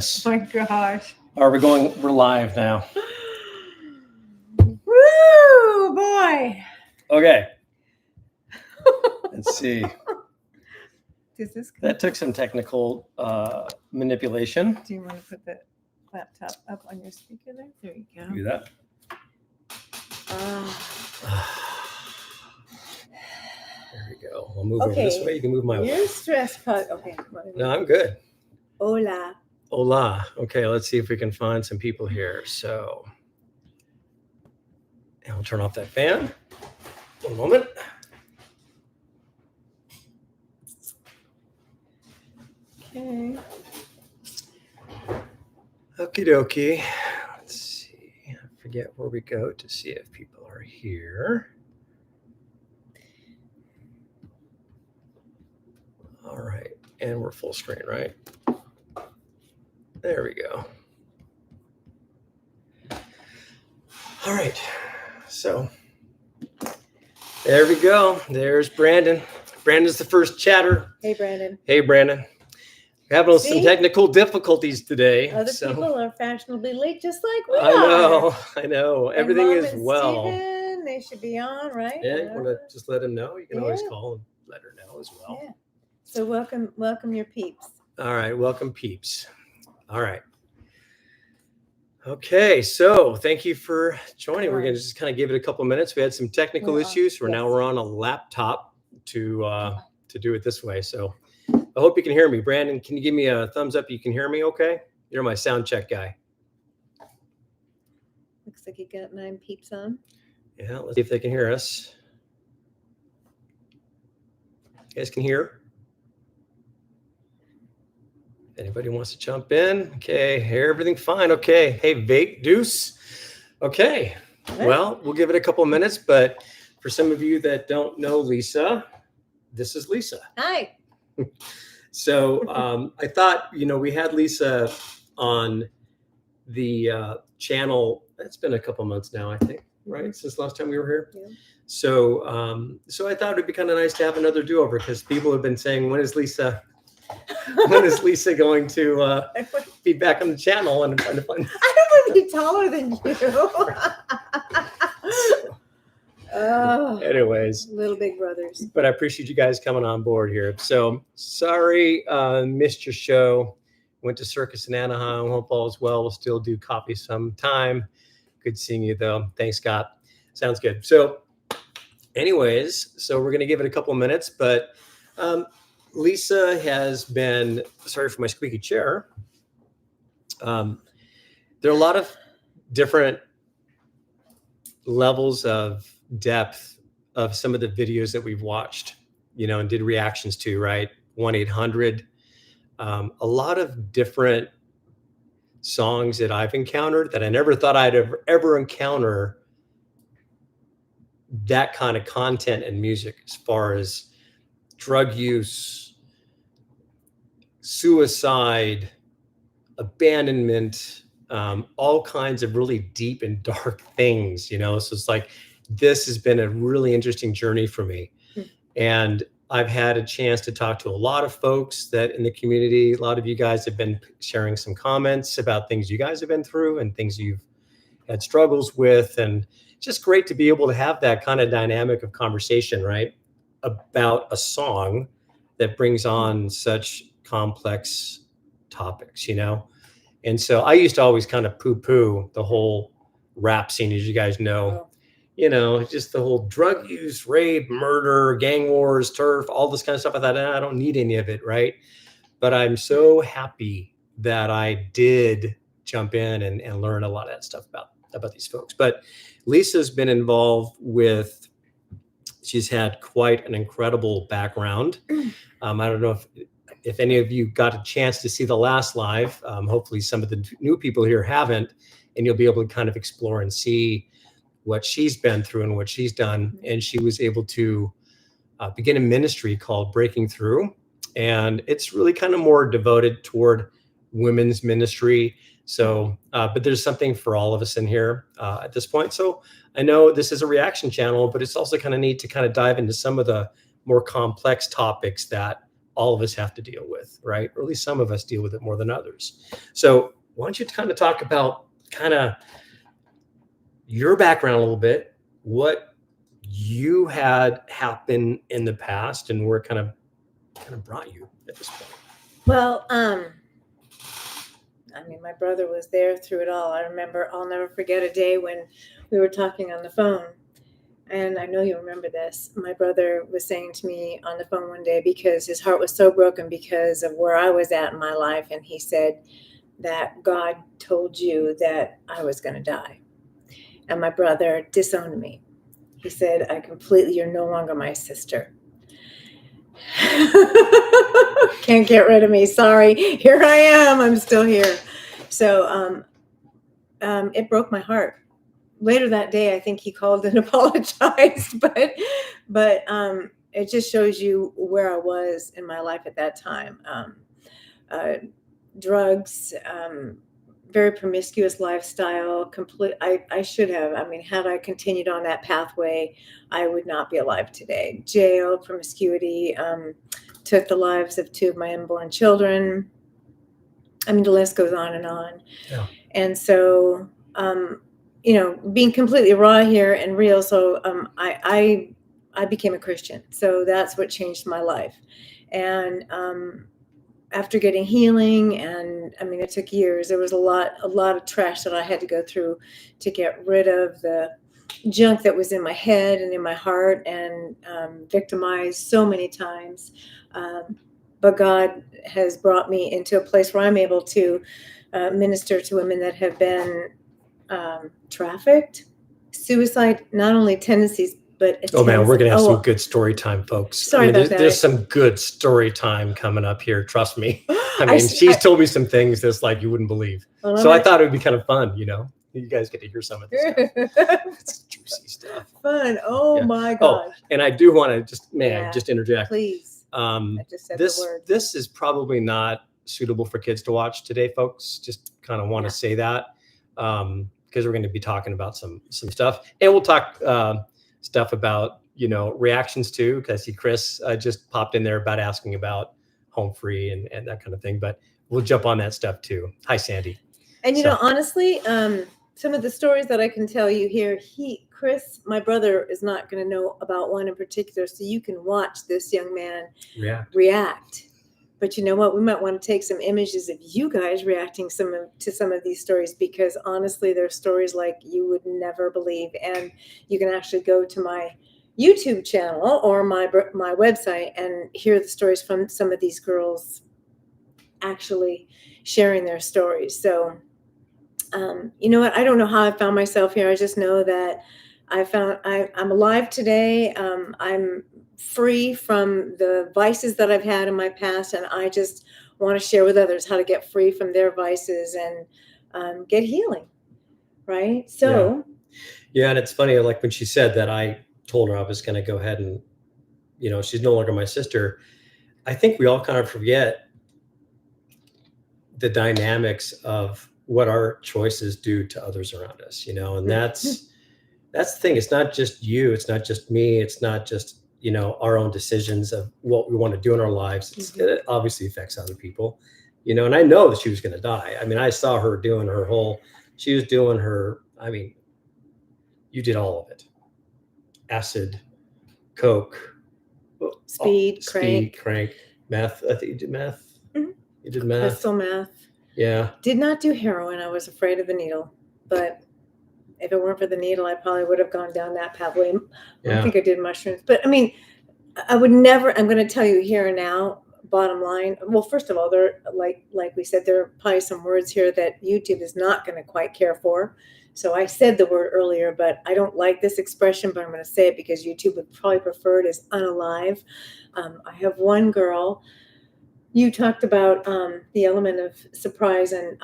Oh my gosh. We're live now. Woo, boy. Okay. Let's see. Does this come? That took some technical manipulation. Do you want to put the laptop up on your speaker there? There you go. Do that. There we go. I'll move over this way. You can move my way. You're stressed, but okay. No, I'm good. Hola. Hola. Okay, let's see if we can find some people here. So, and I'll turn off that fan. One moment. Okay. Okie dokie. Let's see. I forget where we go to see if people are here. All right. And we're full screen, right? There we go. All right. So there we go. There's Brandon. Brandon's the first chatter. Hey, Brandon. Hey, Brandon. We're having some technical difficulties today. Other people are fashionably late, just like we are. I know. Everything Mom is and well. Steven, they should be on, right? Yeah, you want to just let him know? You can always call and let her know as well. Yeah. So welcome your peeps. All right, welcome peeps. All right. Okay, so thank you for joining. We're going to just kind of give it a couple of minutes. We had some technical issues. Now we're on a laptop to do it this way. So I hope you can hear me. Brandon, can you give me a thumbs up? You can hear me okay? You're my sound check guy. Looks like you got 9 peeps on. Yeah, let's see if they can hear us. You guys can hear? Anybody wants to jump in? Okay, everything fine. Okay. Hey, Vape Deuce. Okay. Well, we'll give it a couple of minutes, but for some of you that don't know Lisa, this is Lisa. Hi. So I thought, we had Lisa on the channel. It's been a couple months now, I think, right? Since last time we were here. Yeah. So so I thought it'd be kind of nice to have another do-over because people have been saying, when is Lisa going to be back on the channel? And I don't want to be taller than you. Anyways, little big brothers. But I appreciate you guys coming on board here. So sorry, missed your show. Went to Circus in Anaheim. Hope all is well. We'll still do coffee sometime. Good seeing you though. Thanks, Scott. Sounds good. So anyways, so we're going to give it a couple of minutes, but Lisa has been, sorry for my squeaky chair. There are a lot of different levels of depth of some of the videos that we've watched, and did reactions to, right? 1-800. A lot of different songs that I've encountered that I never thought I'd ever encounter that kind of content and music, as far as drug use, suicide, abandonment, all kinds of really deep and dark things, So it's like, this has been a really interesting journey for me. And I've had a chance to talk to a lot of folks that in the community, a lot of you guys have been sharing some comments about things you guys have been through and things you've had struggles with. And just great to be able to have that kind of dynamic of conversation, right? About a song that brings on such complex topics, And so I used to always kind of poo-poo the whole rap scene, as you guys know. Just the whole drug use, rape, murder, gang wars, turf, all this kind of stuff. I thought, I don't need any of it, right? But I'm so happy that I did jump in and learn a lot of that stuff about these folks. But Lisa's been involved with, she's had quite an incredible background. I don't know if any of you got a chance to see the last live. Hopefully some of the new people here haven't, and you'll be able to kind of explore and see what she's been through and what she's done. And she was able to begin a ministry called Breaking Through. And it's really kind of more devoted toward women's ministry. So, but there's something for all of us in here at this point. So I know this is a reaction channel, but it's also kind of neat to kind of dive into some of the more complex topics that all of us have to deal with, right? Or at least some of us deal with it more than others. So why don't you kind of talk about kind of your background a little bit, what you had happen in the past, and where it kind of brought you at this point. Well, I mean, my brother was there through it all. I remember, I'll never forget a day when we were talking on the phone. And I know you remember this. My brother was saying to me on the phone one day, because his heart was so broken because of where I was at in my life. And he said that God told you that I was going to die. And my brother disowned me. He said, you're no longer my sister. Can't get rid of me. Sorry. Here I am. I'm still here. So it broke my heart. Later that day, I think he called and apologized, but it just shows you where I was in my life at that time. Drugs, very promiscuous lifestyle. I should have. I mean, had I continued on that pathway, I would not be alive today. Jail, promiscuity, took the lives of 2 of my unborn children. I mean, the list goes on and on. Yeah. And so, being completely raw here and real. So I became a Christian. So that's what changed my life. And after getting healing, and I mean, it took years. There was a lot of trash that I had to go through to get rid of the junk that was in my head and in my heart, and victimized so many times. But God has brought me into a place where I'm able to minister to women that have been trafficked, suicide, not only tendencies, but attempts. Oh man, we're gonna have some good story time, folks. Sorry about that. There's some good story time coming up here. Trust me. I mean, she's told me some things that's like you wouldn't believe. Well, so I thought it would be kind of fun, You guys get to hear some of this stuff. It's juicy stuff. Fun. Oh my gosh. Oh, and I do want to just interject. Please. I just said the word. This is probably not suitable for kids to watch today, folks. Just kind of want to say that. Because we're going to be talking about some stuff, and we'll talk stuff about reactions too. Because I see Chris just popped in there about asking about home free and that kind of thing. But we'll jump on that stuff too. Hi, Sandy. And honestly, some of the stories that I can tell you here, Chris, my brother, is not going to know about one in particular. So you can watch this young man react. But you know what? We might want to take some images of you guys reacting to some of these stories, because honestly, they're stories like you would never believe. And you can actually go to my YouTube channel or my website and hear the stories from some of these girls actually sharing their stories. So, you know what? I don't know how I found myself here. I just know that I'm alive today. I'm free from the vices that I've had in my past, and I just want to share with others how to get free from their vices and get healing, right? So and it's funny, like when she said that, I told her I was going to go ahead and she's no longer my sister. I think we all kind of forget the dynamics of what our choices do to others around us, and that's the thing. It's not just you, it's not just me, it's not just our own decisions of what we want to do in our lives. It obviously affects other people, and I know that she was going to die. I mean, I saw her doing she was doing her, I mean, you did all of it. Acid, coke, speed, crank, meth. I think you did meth. Mm-hmm. You did meth. Crystal meth. Yeah. Did not do heroin. I was afraid of the needle, but if it weren't for the needle, I probably would have gone down that pathway. I don't think I did mushrooms, but I mean, I would never. I'm going to tell you here and now. Bottom line. Well, first of all, there, like we said, there are probably some words here that YouTube is not going to quite care for. So I said the word earlier, but I don't like this expression, but I'm going to say it because YouTube would probably prefer it as unalive. I have one girl. You talked about the element of surprise and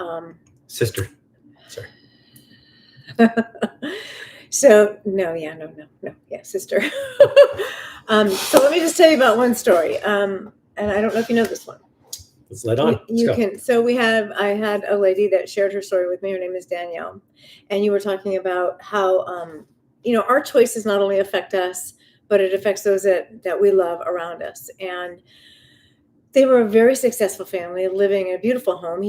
sister. Sorry. So no, sister. So let me just tell you about one story. And I don't know if you know this one. Let's let on. You can. So I had a lady that shared her story with me. Her name is Danielle. And you were talking about how, our choices not only affect us, but it affects those that we love around us. And They were a very successful family living in a beautiful home.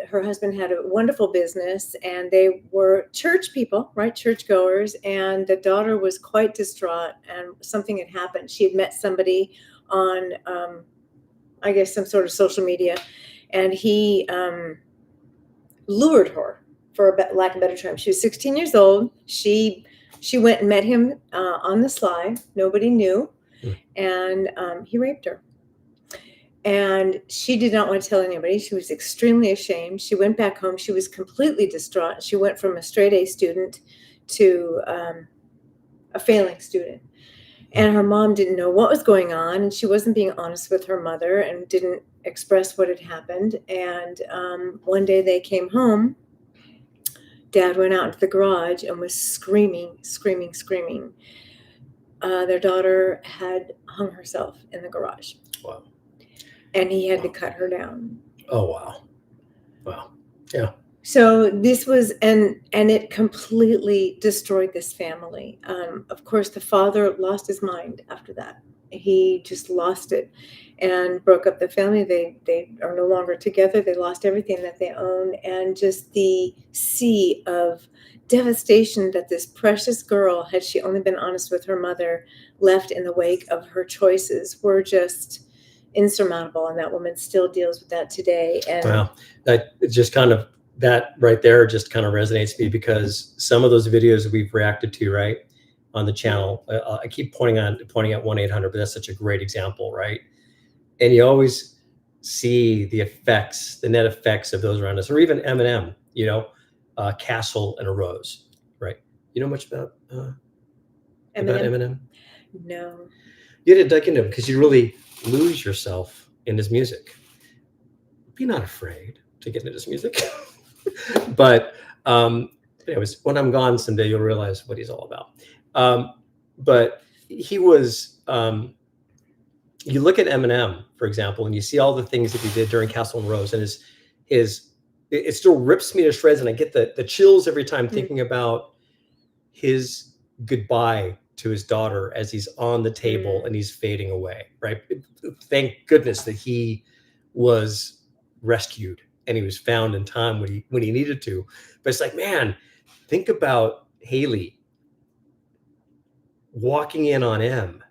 Her husband had a wonderful business, and they were church people, right? Churchgoers. And the daughter was quite distraught, and something had happened. She had met somebody on, I guess, some sort of social media, and he lured her, for lack of a better term. She was 16 years old. She went and met him on the sly. Nobody knew, and he raped her. And she did not want to tell anybody. She was extremely ashamed. She went back home. She was completely distraught. She went from a straight A student to a failing student. And her mom didn't know what was going on, and she wasn't being honest with her mother and didn't express what had happened. And one day they came home. Dad went out into the garage and was screaming. Their daughter had hung herself in the garage. Wow. And he had to cut her down. Oh, wow. Wow. Yeah. So this was, and it completely destroyed this family. Of course, the father lost his mind after that. He just lost it and broke up the family. They are no longer together. They lost everything that they own. And just the sea of devastation that this precious girl, had she only been honest with her mother, left in the wake of her choices were just insurmountable. And that woman still deals with that today. And wow, that just kind of, that right there just kind of resonates with me, because some of those videos we've reacted to, right, on the channel, I keep pointing at 1-800, but that's such a great example, right? And you always see the effects, the net effects of those around us, or even Eminem, you know, Castle and a Rose, right? You know much about Eminem? No. You had to dig into him because you really lose yourself in his music. Be not afraid to get into his music. But anyways, when I'm gone someday, you'll realize what he's all about. But he was, you look at Eminem, for example, and you see all the things that he did during Castle and Rose, and it still rips me to shreds, and I get the chills every time thinking about his goodbye to his daughter as he's on the table and he's fading away, right? Thank goodness that he was rescued and he was found in time when he needed to. But it's like, man, think about Haley walking in on M.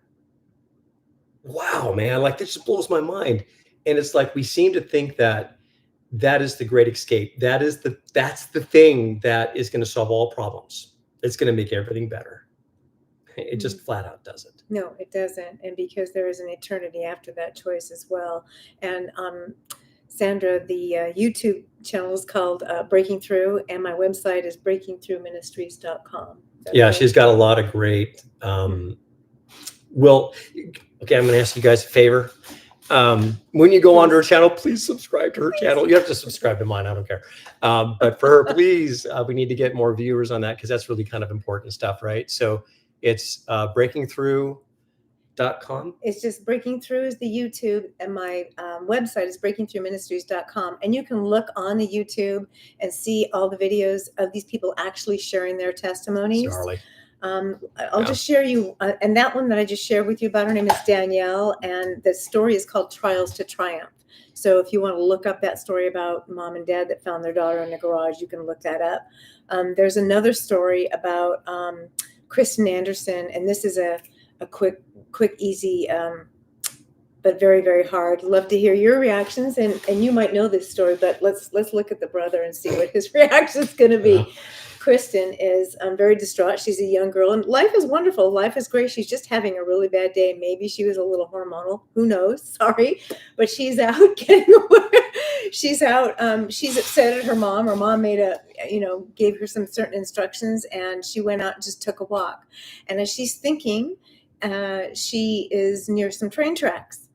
Wow, man, like this just blows my mind. And it's like we seem to think that is the great escape. That's the thing that is going to solve all problems. It's going to make everything better. It just flat out doesn't. No, it doesn't. And because there is an eternity after that choice as well. And Sandra, the YouTube channel is called Breaking Through, and my website is breakingthroughministries.com. Yeah, she's got a lot of great. Well, okay, I'm going to ask you guys a favor. When you go onto her channel, please subscribe to her channel. You have to subscribe to mine. I don't care. But for her, please, we need to get more viewers on that because that's really kind of important stuff, right? So it's breakingthrough.com. It's just Breaking Through is the YouTube, and my website is breakingthroughministries.com. And you can look on the YouTube and see all the videos of these people actually sharing their testimonies. Charlie. I'll just share you, and that one that I just shared with you about, her name is Danielle, and the story is called Trials to Triumph. So if you want to look up that story about mom and dad that found their daughter in the garage, you can look that up. There's another story about Kristen Anderson, and this is a quick, easy, but very, very hard. Love to hear your reactions, and you might know this story, but let's look at the brother and see what his reaction is going to be. Yeah. Kristen is very distraught. She's a young girl, and life is wonderful. Life is great. She's just having a really bad day. Maybe she was a little hormonal. Who knows? Sorry. But she's out getting away. She's out. She's upset at her mom. Her mom gave her some certain instructions, and she went out and just took a walk. And as she's thinking, she is near some train tracks.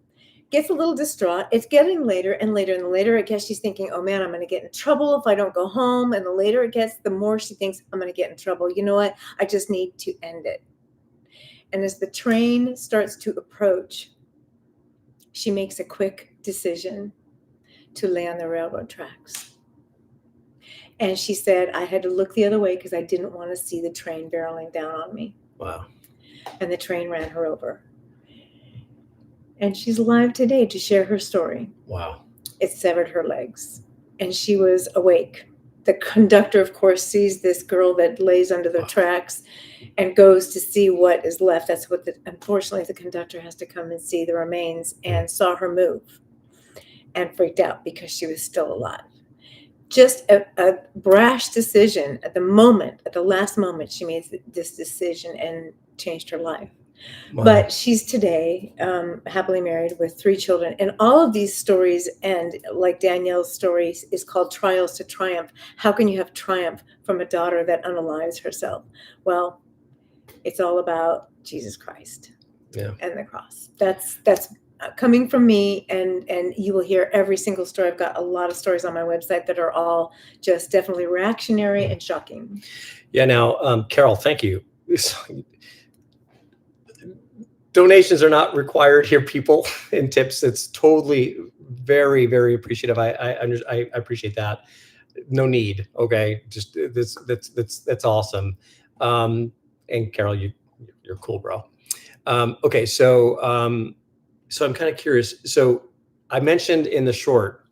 Gets a little distraught. It's getting later and later, and the later it gets, she's thinking, oh man, I'm going to get in trouble if I don't go home. And the later it gets, the more she thinks, I'm going to get in trouble. You know what? I just need to end it. And as the train starts to approach, she makes a quick decision to lay on the railroad tracks. And she said, I had to look the other way because I didn't want to see the train barreling down on me. Wow. And the train ran her over. And she's alive today to share her story. Wow. It severed her legs, and she was awake. The conductor, of course, sees this girl that lays under the tracks and goes to see what is left. That's what unfortunately, the conductor has to come and see the remains, and saw her move and freaked out because she was still alive. Just a brash decision at the last moment, she made this decision and changed her life. Wow. But she's today happily married with 3 children. And all of these stories end, like Danielle's story is called Trials to Triumph. How can you have triumph from a daughter that unalives herself? Well, it's all about Jesus Christ and the cross. That's coming from me, and you will hear every single story. I've got a lot of stories on my website that are all just definitely reactionary and shocking. Yeah. Now, Carol, thank you. Donations are not required here, people, and tips. It's totally very, very appreciative. I appreciate that. No need. Okay, just that's awesome. And Carol, you're cool, bro. Okay, so I'm kind of curious. So I mentioned in the short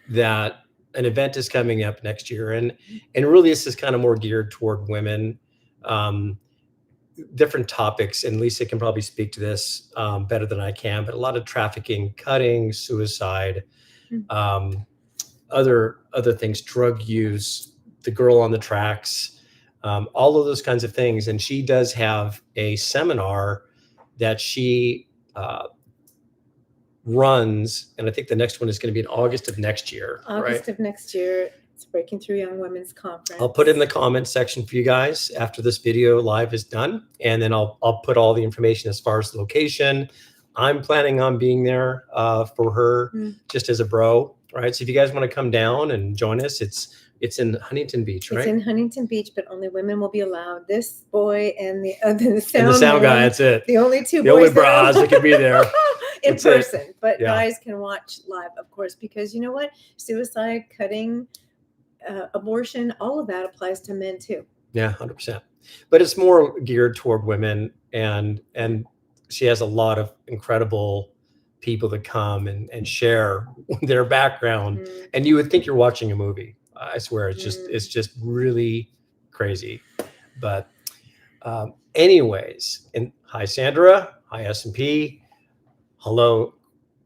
that an event is coming up next year, and really this is kind of more geared toward women. Different topics, and Lisa can probably speak to this better than I can, but a lot of trafficking, cutting, suicide, other things, drug use, the girl on the tracks, all of those kinds of things. And she does have a seminar that she runs, and I think the next one is going to be in August of next year. August of next year. It's Breaking Through Young Women's Conference. I'll put it in the comments section for you guys after this video live is done, and then I'll put all the information as far as the location. I'm planning on being there for her just as a bro, right? So if you guys want to come down and join us, it's in Huntington Beach, right? It's in Huntington Beach, but only women will be allowed. This boy and the sound guy, that's it. The only two boys. The only bras that can be there. In person, but guys can watch live, of course, because you know what? Suicide, cutting, abortion, all of that applies to men too. Yeah, 100%. But it's more geared toward women, and she has a lot of incredible people that come and share their background, and you would think you're watching a movie. I swear, it's just really crazy. But anyways, and hi Sandra, hi S&P, hello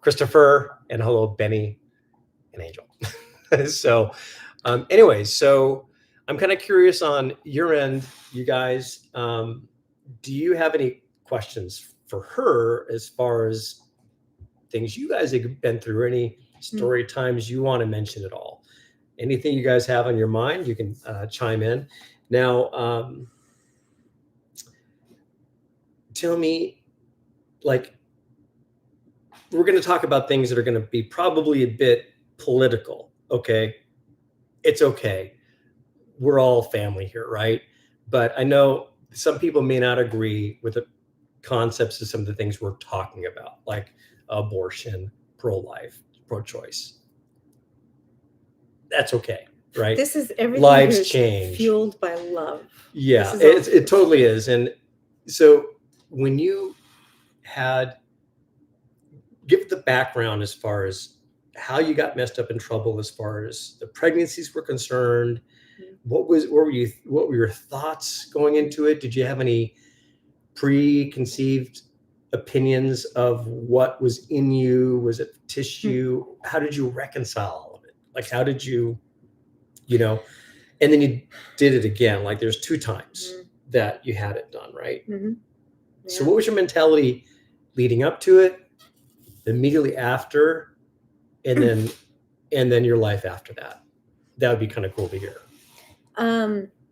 Christopher, and hello Benny and Angel. So anyways, so I'm kind of curious on your end, you guys. Do you have any questions for her as far as things you guys have been through, any story times you want to mention at all? Anything you guys have on your mind, you can chime in. Now, tell me, like, we're going to talk about things that are going to be probably a bit political, okay? It's okay. We're all family here, right? But I know some people may not agree with the concepts of some of the things we're talking about, like abortion, pro-life, pro-choice. That's okay, right? This is everything. Lives change. Fueled by love. Yeah, it totally is. And so when you give the background as far as how you got messed up in trouble, as far as the pregnancies were concerned, what were your thoughts going into it? Did you have any preconceived opinions of what was in you? Was it tissue? How did you reconcile all of it? Like, how did you, and then you did it again. Like, there's 2 times that you had it done, right? Yeah. So what was your mentality leading up to it, immediately after, and then your life after that? That would be kind of cool to hear.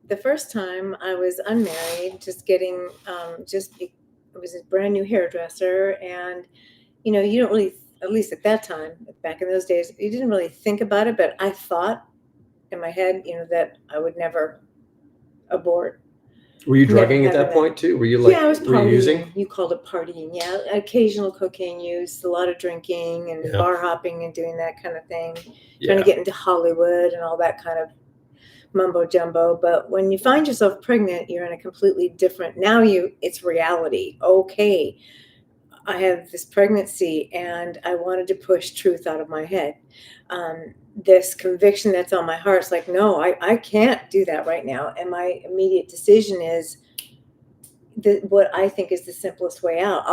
The first time I was unmarried, just getting, it was a brand new hairdresser, and, you don't really, at least at that time, back in those days, you didn't really think about it, but I thought in my head, that I would never abort. Were you drugging at that point too? Were you like, I was partying. Were you using? You called it partying. Yeah. Occasional cocaine use, a lot of drinking and bar hopping and doing that kind of thing. Trying to get into Hollywood and all that kind of mumbo jumbo. But when you find yourself pregnant, you're in a completely different, it's reality. Okay. I had this pregnancy and I wanted to push truth out of my head. This conviction that's on my heart is like, no, I can't do that right now. And my immediate decision is what I think is the simplest way out.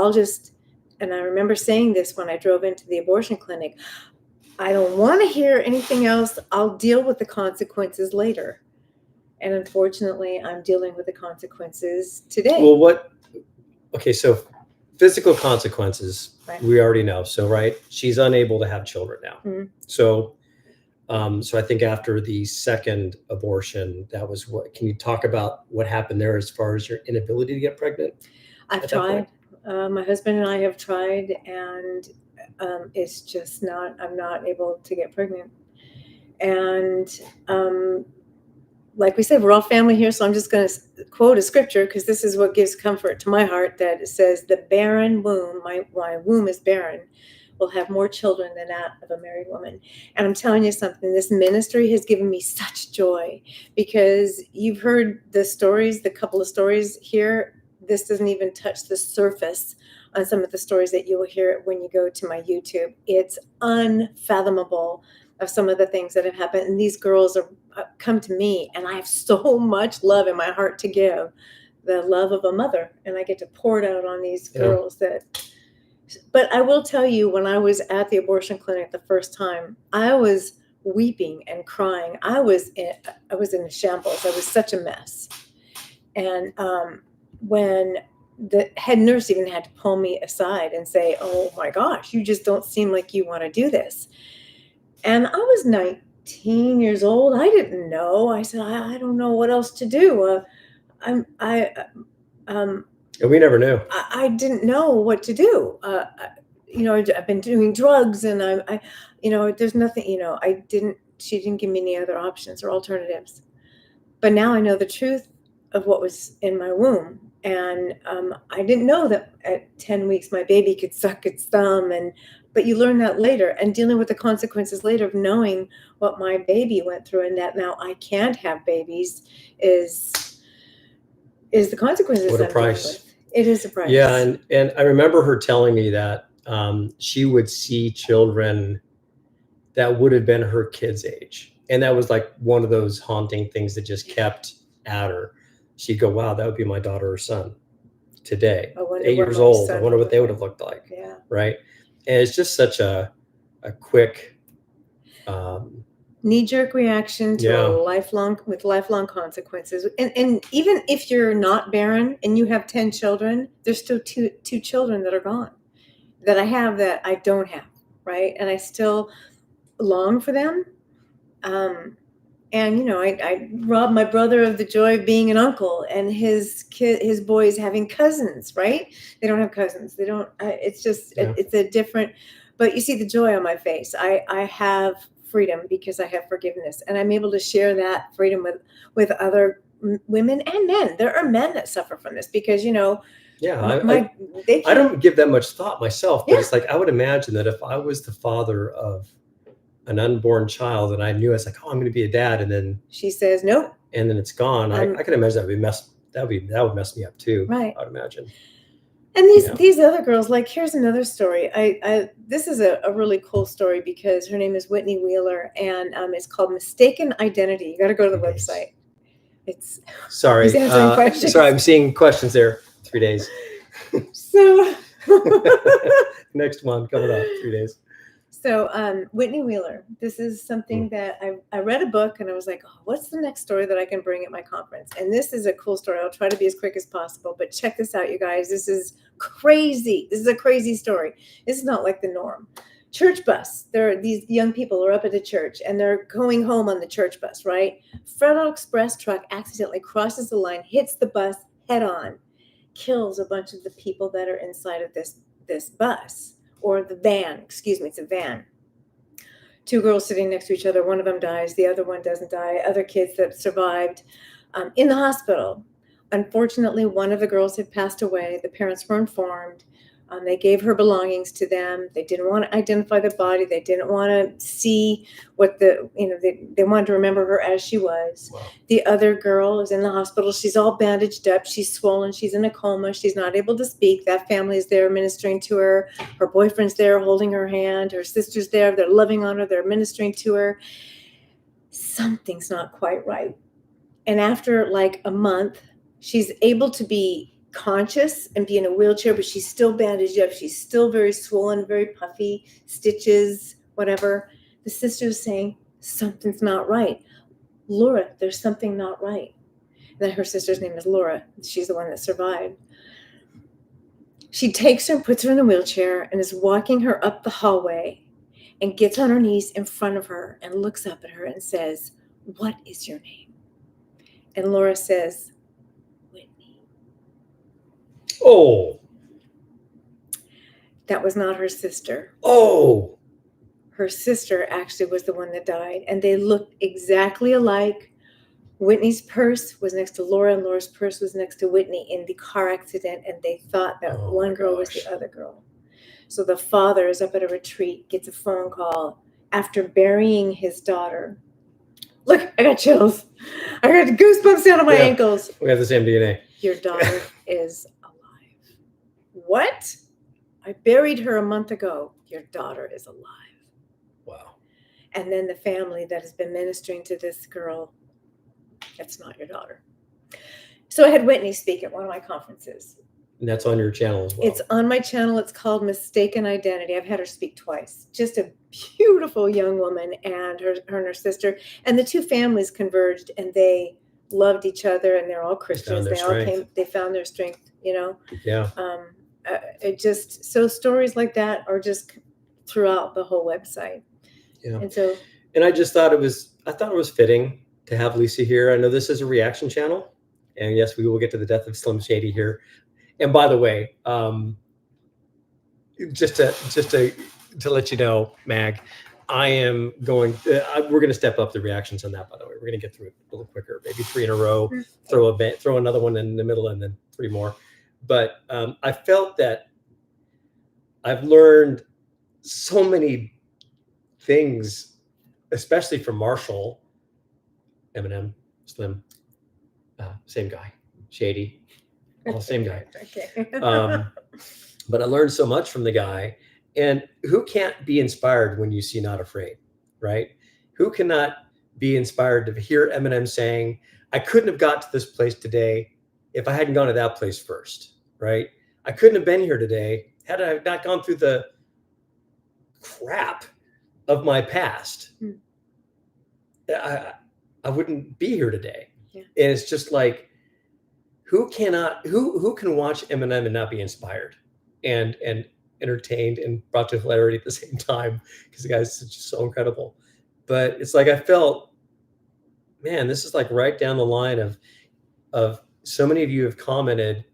And I remember saying this when I drove into the abortion clinic, I don't want to hear anything else. I'll deal with the consequences later. And unfortunately, I'm dealing with the consequences today. Well, okay, so physical consequences, right. We already know. So, right, she's unable to have children now. Mm-hmm. So I think after the second abortion, that was what, can you talk about what happened there as far as your inability to get pregnant? I've tried. My husband and I have tried, and it's just I'm not able to get pregnant. And like we said, we're all family here, so I'm just going to quote a scripture because this is what gives comfort to my heart, that it says, the barren womb, my womb is barren, will have more children than that of a married woman. And I'm telling you something, this ministry has given me such joy, because you've heard the stories, the couple of stories here. This doesn't even touch the surface on some of the stories that you will hear when you go to my YouTube. It's unfathomable of some of the things that have happened. And these girls are come to me, and I have so much love in my heart to give, the love of a mother, and I get to pour it out on these girls. But I will tell you, when I was at the abortion clinic the first time, I was weeping and crying. I was in a shambles. I was such a mess. And when the head nurse even had to pull me aside and say, oh my gosh, you just don't seem like you want to do this. And I was 19 years old. I didn't know. I said, I don't know what else to do. We never knew. I didn't know what to do. I've been doing drugs, and there's nothing, she didn't give me any other options or alternatives. But now I know the truth of what was in my womb. And I didn't know that at 10 weeks, my baby could suck its thumb. But you learn that later, and dealing with the consequences later of knowing what my baby went through, and that now I can't have babies is the consequences. What a price. It is a price. Yeah. And I remember her telling me that she would see children that would have been her kid's age. And that was like one of those haunting things that just kept at her. She'd go, wow, that would be my daughter or son today, 8 years old. I wonder what they would have looked like. Yeah. Right. And it's just such a quick knee-jerk reaction to lifelong consequences. And even if you're not barren and you have 10 children, there's still two children that are gone, that I have that I don't have, right? And I still long for them. I robbed my brother of the joy of being an uncle, and his boys having cousins, right? They don't have cousins. They don't, it's just, it's a different, but you see the joy on my face. I have freedom because I have forgiveness, and I'm able to share that freedom with other women and men. There are men that suffer from this because, I don't give that much thought myself, but it's like, I would imagine that if I was the father of an unborn child and I knew, I was like, oh, I'm going to be a dad, and then she says nope, and then it's gone. I can imagine that would mess me up too. Right. I would imagine. And these other girls, like, here's another story. This is a really cool story because her name is Whitney Wheeler, and it's called Mistaken Identity. You got to go to the website. It's sorry. Sorry, I'm seeing questions there. 3 days. So next one coming up, 3 days. So Whitney Wheeler, this is something that I read a book, and I was like, oh, what's the next story that I can bring at my conference? And this is a cool story. I'll try to be as quick as possible, but check this out, you guys. This is crazy. This is a crazy story. This is not like the norm. Church bus. These young people are up at the church, and they're going home on the church bus, right? Federal Express truck accidentally crosses the line, hits the bus head on, kills a bunch of the people that are inside of this bus. Or the van, it's a van. 2 girls sitting next to each other. One of them dies. The other one doesn't die. Other kids that survived in the hospital. Unfortunately, one of the girls had passed away. The parents were informed. They gave her belongings to them. They didn't want to identify the body. They didn't want to see what they wanted to remember her as she was. Wow. The other girl is in the hospital. She's all bandaged up. She's swollen. She's in a coma. She's not able to speak. That family is there ministering to her. Her boyfriend's there holding her hand. Her sister's there. They're loving on her. They're ministering to her. Something's not quite right. And after like a month, she's able to be conscious and be in a wheelchair, but she's still bandaged up. She's still very swollen, very puffy, stitches, whatever. The sister's saying, something's not right. Laura, there's something not right. And then her sister's name is Laura. She's the one that survived. She takes her and puts her in the wheelchair and is walking her up the hallway and gets on her knees in front of her and looks up at her and says, what is your name? And Laura says, oh, that was not her sister. Oh, her sister actually was the one that died, and they looked exactly alike. Whitney's purse was next to Laura, and Laura's purse was next to Whitney in the car accident, and they thought that one girl was the other girl. So the father is up at a retreat, gets a phone call after burying his daughter. Look, I got chills. I got goosebumps down on my ankles. We got the same DNA. Your daughter is alive. What? I buried her a month ago. Your daughter is alive. Wow. And then the family that has been ministering to this girl, that's not your daughter. So I had Whitney speak at one of my conferences. And that's on your channel as well. It's on my channel. It's called Mistaken Identity. I've had her speak twice. Just a beautiful young woman, and her and her sister. And the two families converged, and they loved each other, and they're all Christians. They found their strength, you know? Yeah. It just, so stories like that are just throughout the whole website. Yeah. And I just thought it was fitting to have Lisa here. I know this is a reaction channel, and yes, we will get to the death of Slim Shady here. And by the way, just to let you know, Mag, I am going. We're going to step up the reactions on that. By the way, we're going to get through it a little quicker. Maybe 3 in a row. Throw another one in the middle, and then 3 more. But I felt that I've learned so many things, especially from Marshall, Eminem, Slim, same guy, Shady. All the same guy. Okay. But I learned so much from the guy. And who can't be inspired when you see Not Afraid, right? Who cannot be inspired to hear Eminem saying, I couldn't have got to this place today if I hadn't gone to that place first, right? I couldn't have been here today had I not gone through the crap of my past. I wouldn't be here today. Yeah. And it's just like, who can watch Eminem and not be inspired and entertained and brought to hilarity at the same time, because the guy's just so incredible. But it's like I felt, man, this is like right down the line of so many of you have commented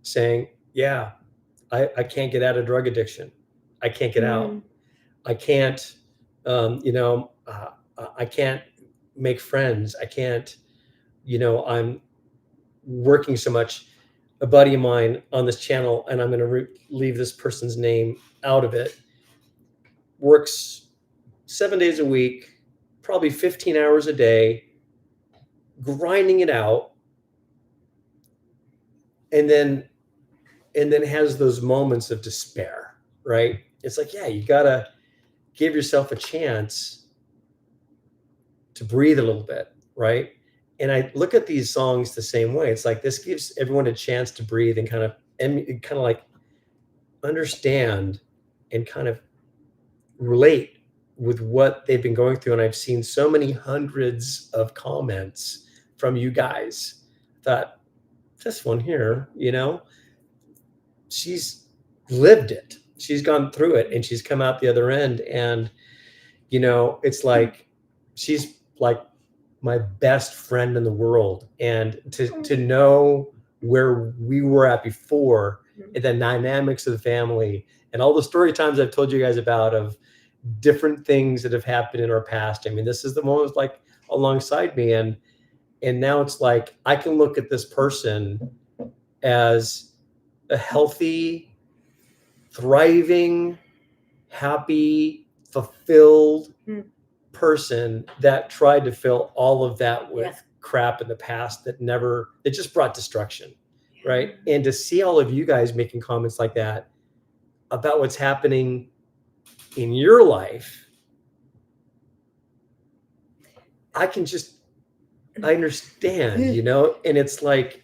saying, yeah, I can't get out of drug addiction. I can't get out. I can't, I can't make friends. I can't, I'm working so much. A buddy of mine on this channel, and I'm going to leave this person's name out of it, works 7 days a week, probably 15 hours a day, grinding it out, and then has those moments of despair, right? It's like, yeah, you got to give yourself a chance to breathe a little bit, right? And I look at these songs the same way. It's like this gives everyone a chance to breathe and kind of like understand and kind of relate with what they've been going through. And I've seen so many hundreds of comments from you guys. I thought, this one here, she's lived it. She's gone through it, and she's come out the other end. And, it's like, she's like my best friend in the world. And to know where we were at before, and the dynamics of the family, and all the story times I've told you guys about of different things that have happened in our past. I mean, this is the one was like alongside me. And now it's like, I can look at this person as a healthy, thriving, happy, fulfilled person that tried to fill all of that with crap in the past that just brought destruction, right? And to see all of you guys making comments like that about what's happening in your life, I understand, you know, and it's like,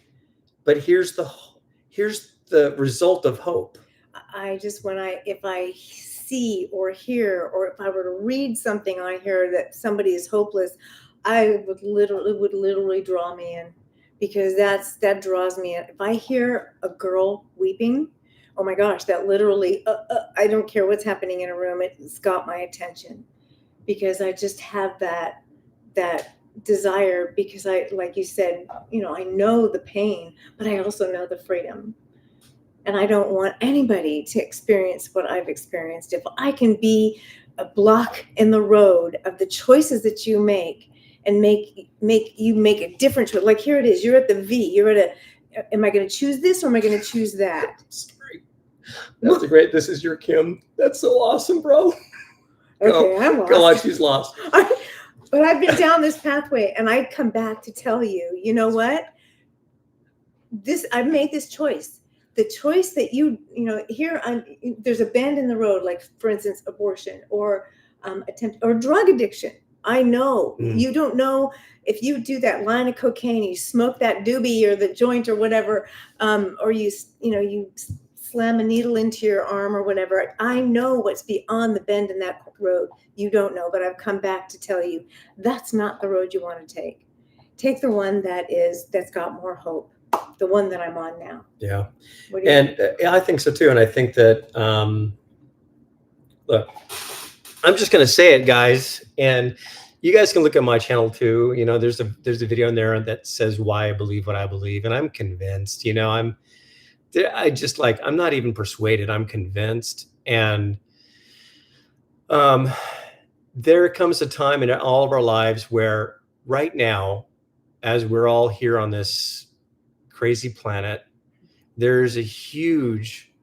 but here's the result of hope. If I see or hear, or if I were to read something on here that somebody is hopeless, it would literally draw me in, because that draws me in. If I hear a girl weeping, oh my gosh, that literally, I don't care what's happening in a room, it's got my attention, because I just have that desire, because like you said, you know, I know the pain, but I also know the freedom. And I don't want anybody to experience what I've experienced. If I can be a block in the road of the choices that you make, and make a different choice. Like here it is, you're at the V, am I going to choose this, or am I going to choose that? Sorry. That's great. This is your Kim. That's so awesome, bro. Okay, I'm lost. Go on, she's lost. But I've been down this pathway, and I come back to tell you, you know what? I've made this choice. The choice that there's a bend in the road, like for instance, abortion, or attempt, or drug addiction. I know you don't know if you do that line of cocaine, you smoke that doobie or the joint or whatever, or you slam a needle into your arm or whatever. I know what's beyond the bend in that road. You don't know, but I've come back to tell you that's not the road you want to take. Take the one that's got more hope. The one that I'm on now. Yeah. And I think so too. And I think that, look, I'm just going to say it, guys. And you guys can look at my channel too. You know, there's a video in there that says why I believe what I believe. And I'm convinced, you know, I'm not even persuaded. I'm convinced. And there comes a time in all of our lives where right now, as we're all here on this crazy planet, there's a huge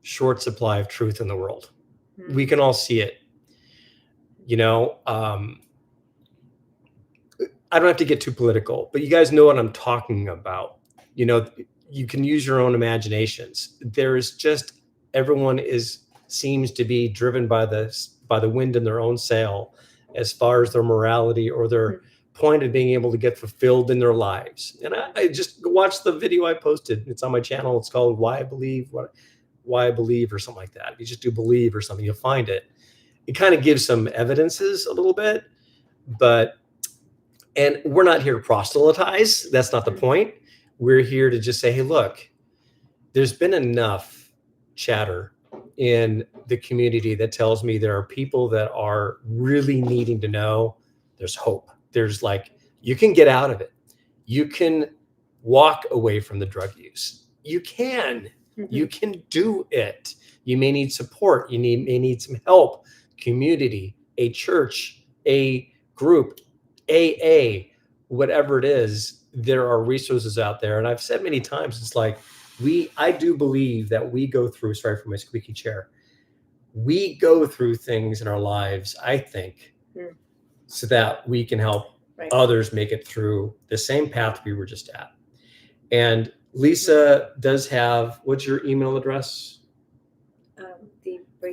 short supply of truth in the world. We can all see it. You know, I don't have to get too political, but you guys know what I'm talking about. You know, you can use your own imaginations. There's just, everyone seems to be driven by the wind in their own sail as far as their morality or their point of being able to get fulfilled in their lives. And I just watched the video I posted. It's on my channel. It's called Why I Believe, or something like that. If you just do believe or something, you'll find it. It kind of gives some evidences a little bit, and we're not here to proselytize. That's not the point. We're here to just say, hey, look, there's been enough chatter in the community that tells me there are people that are really needing to know there's hope. There's you can get out of it. You can walk away from the drug use. You can do it. You may need support. You may need some help, community, a church, a group, AA, whatever it is. There are resources out there. And I've said many times, it's I do believe that we go through, sorry for my squeaky chair. We go through things in our lives, I think, so that we can help others make it through the same path we were just at. And Lisa does have, what's your email address?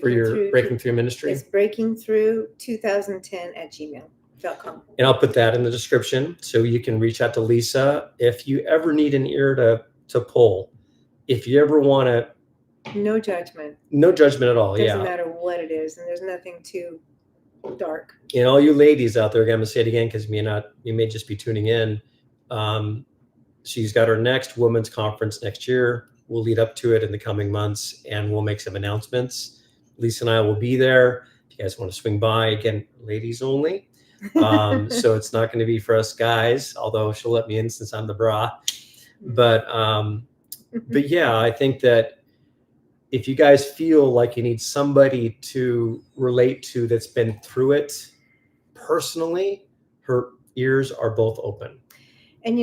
For your Breaking Through ministry? It's breakingthrough2010@gmail.com. And I'll put that in the description so you can reach out to Lisa. If you ever need an ear to pull, if you ever want to. No judgment. No judgment at all. Doesn't matter what it is. And there's nothing too dark. And all you ladies out there, I'm going to say it again because you may just be tuning in. She's got her next women's conference next year. We'll lead up to it in the coming months, and we'll make some announcements. Lisa and I will be there. If you guys want to swing by, again, ladies only. So it's not going to be for us guys, although she'll let me in since I'm the bra. But yeah, I think that if you guys feel like you need somebody to relate to that's been through it personally, her ears are both open. And,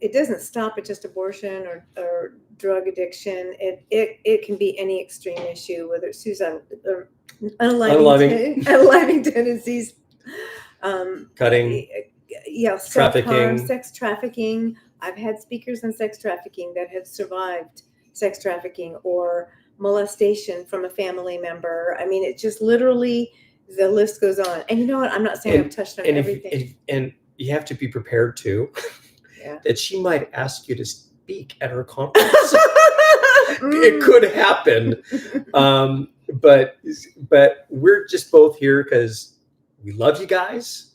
it doesn't stop at just abortion or drug addiction. It can be any extreme issue, whether it's suicide or unaliving tendencies, cutting, self-harm, sex trafficking. I've had speakers on sex trafficking that have survived sex trafficking or molestation from a family member. I mean, it just literally, the list goes on. And you know what? I'm not saying I've touched on everything. And you have to be prepared too, that she might ask you to speak at her conference. It could happen. But we're just both here because we love you guys.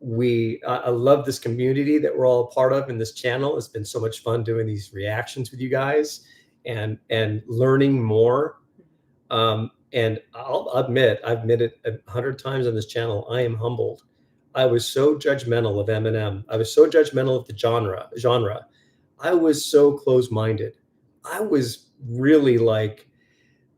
I love this community that we're all a part of in this channel. It's been so much fun doing these reactions with you guys and learning more. And I'll admit, I've admitted it 100 times on this channel, I am humbled. I was so judgmental of Eminem. I was so judgmental of the genre. I was so close-minded. I was really like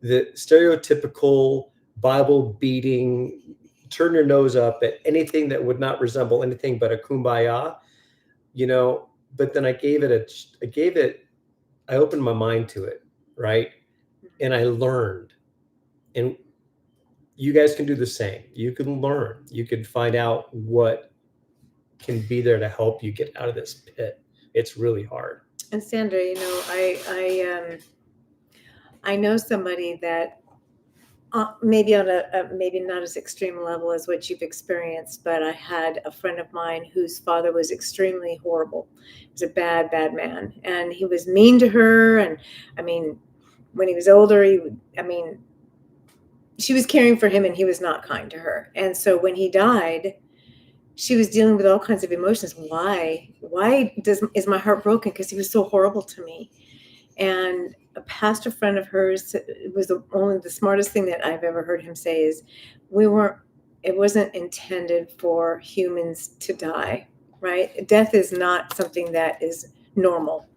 the stereotypical Bible-beating, turn your nose up at anything that would not resemble anything but a kumbaya, but then I opened my mind to it, right? And I learned. And you guys can do the same. You can learn. You can find out what can be there to help you get out of this pit. It's really hard. And Sandra, I know somebody that maybe on maybe not as extreme level as what you've experienced, but I had a friend of mine whose father was extremely horrible. He was a bad, bad man, and he was mean to her. And I mean, when he was older, she was caring for him and he was not kind to her. And so when he died, she was dealing with all kinds of emotions. Why is my heart broken? Because he was so horrible to me. And a pastor friend of hers, it was only the smartest thing that I've ever heard him say is, it wasn't intended for humans to die, right? Death is not something that is normal.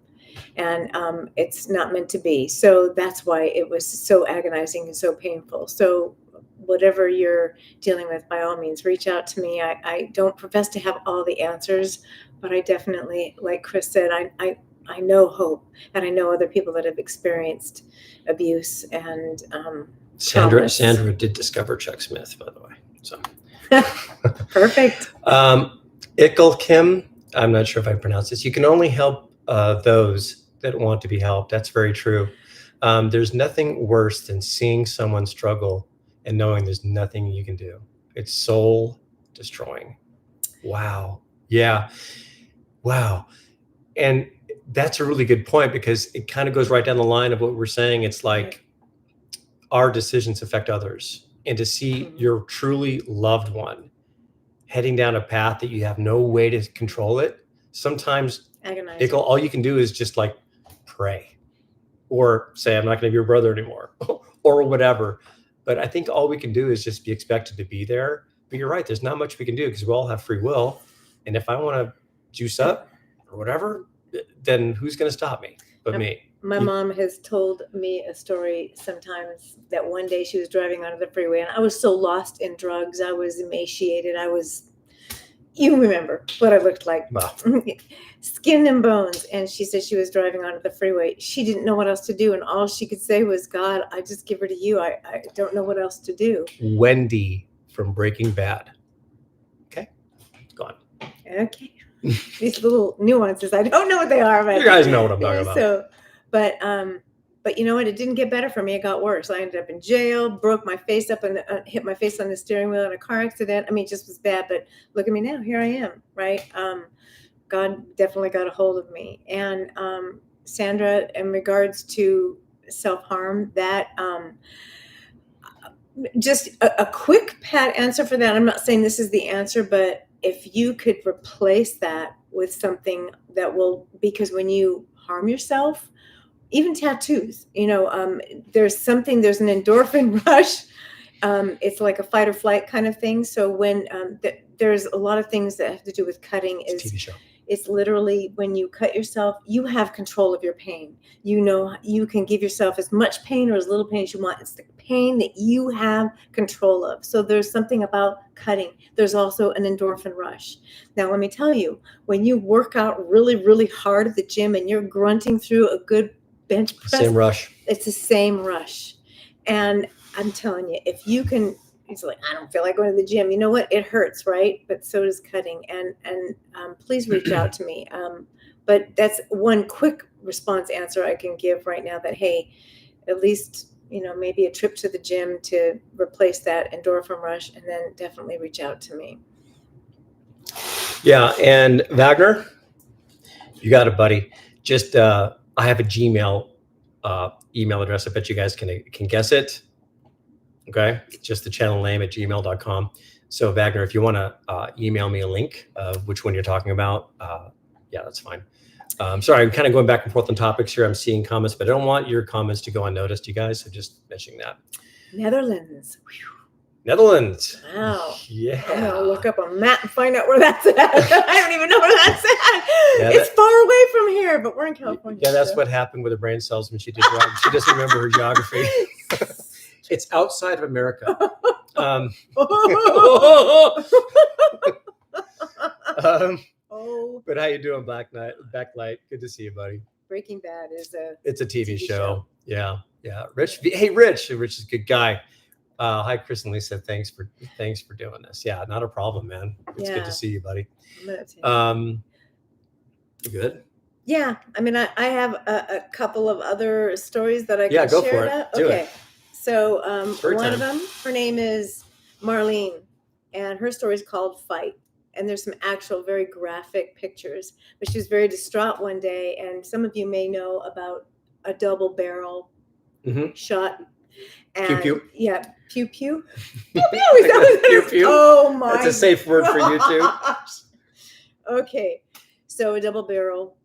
And it's not meant to be. So that's why it was so agonizing and so painful. So whatever you're dealing with, by all means, reach out to me. I don't profess to have all the answers, but I definitely, like Chris said, I know hope, and I know other people that have experienced abuse and Sandra did discover Chuck Smith, by the way. So perfect. Ickle Kim, I'm not sure if I pronounced this. You can only help those that want to be helped. That's very true. There's nothing worse than seeing someone struggle and knowing there's nothing you can do. It's soul destroying. Wow. Yeah. Wow. And that's a really good point, because it kind of goes right down the line of what we're saying. It's like our decisions affect others, and to see your truly loved one heading down a path that you have no way to control it. Sometimes all you can do is just like pray or say, I'm not going to be your brother anymore or whatever. But I think all we can do is just be expected to be there. But you're right. There's not much we can do because we all have free will. And if I want to juice up or whatever, then who's going to stop me but me? My mom has told me a story sometimes that one day she was driving onto the freeway and I was so lost in drugs. I was emaciated. You remember what I looked like. Wow. Skin and bones. And she said she was driving onto the freeway. She didn't know what else to do. And all she could say was, God, I just give her to you. I don't know what else to do. Wendy from Breaking Bad. Okay. Go on. Okay. These little nuances, I don't know what they are. But you guys know what I'm talking about. But you know what? It didn't get better for me. It got worse. I ended up in jail, broke my face up and hit my face on the steering wheel in a car accident. I mean, it just was bad. But look at me now. Here I am, right? God definitely got a hold of me. And Sandra, in regards to self-harm, that just a quick pat answer for that. I'm not saying this is the answer, but if you could replace that with something that will, because when you harm yourself, even tattoos, there's an endorphin rush. It's like a fight or flight kind of thing. So when there's a lot of things that have to do with cutting it's a TV show. It's literally when you cut yourself, you have control of your pain. You know, you can give yourself as much pain or as little pain as you want. It's the pain that you have control of. So there's something about cutting. There's also an endorphin rush. Now, let me tell you, when you work out really, really hard at the gym and you're grunting through a good bench press, Same rush. It's the same rush. And I'm telling you, if you can, he's like, I don't feel like going to the gym. You know what? It hurts, right? But so does cutting. And please reach out to me. But that's one quick response answer I can give right now, that, hey, at least, you know, maybe a trip to the gym to replace that endorphin rush, and then definitely reach out to me. Yeah. And Wagner, you got it, buddy. Just, I have a Gmail email address. I bet you guys can guess it. Okay. Just the channel name at gmail.com. So Wagner, if you want to email me a link of which one you're talking about, yeah, that's fine. Sorry, I'm kind of going back and forth on topics here. I'm seeing comments, but I don't want your comments to go unnoticed, you guys. So just mentioning that. Netherlands. Whew. Netherlands. Wow. Yeah. I'm going to look up a map and find out where that's at. I don't even know where that's at. Yeah, it's far away from here, but we're in California. Yeah, that's what happened with her brain cells when she did geography. She doesn't remember her geography. It's outside of America. But how you doing, Backlight? Good to see you, buddy. Breaking Bad is it's a TV show. Yeah. Rich. Hey, Rich. Rich is a good guy. Hi, Chris and Lisa. Thanks for doing this. Yeah, not a problem, man. It's good to see you, buddy. You good? Yeah. I mean, I have a couple of other stories that I can go share for it. about. Do Okay. it. So one of them, her name is Marlene, and her story is called Fight. And there's some actual very graphic pictures. But she was very distraught one day, and some of you may know about a double barrel shot. And, pew pew. Yeah, pew pew. Pew pew. Pew pew. Oh my! That's a safe word for you too. Okay, so a double barrel,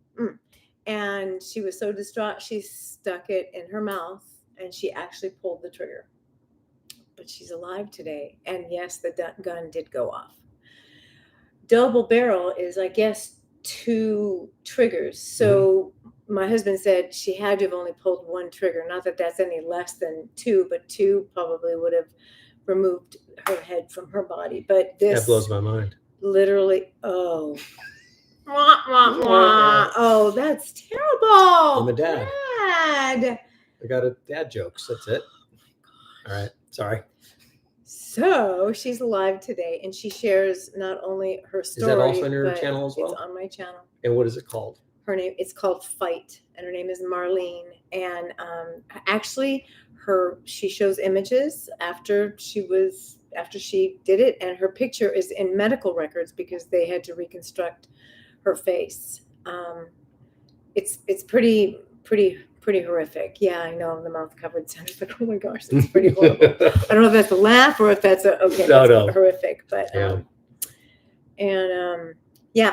and she was so distraught she stuck it in her mouth, and she actually pulled the trigger. But she's alive today, and yes, the gun did go off. Double barrel is, I guess, 2 triggers. So my husband said she had to have only pulled 1 trigger. Not that that's any less than 2, but 2 probably would have removed her head from her body. But this that blows my mind. Literally, oh, oh, that's terrible. I'm a dad. Dad. I got a dad jokes. That's it. All right. Sorry. So she's alive today, and she shares not only her story. Is that also on your channel as well? It's on my channel. And what is it called? It's called Fight, and her name is Marlene. And actually, she shows images after she did it, and her picture is in medical records because they had to reconstruct her face. It's pretty horrific. Yeah, I know, the mouth covered sounds like, oh my gosh, that's pretty horrible. I don't know if that's a laugh or if that's no. Horrific. But yeah.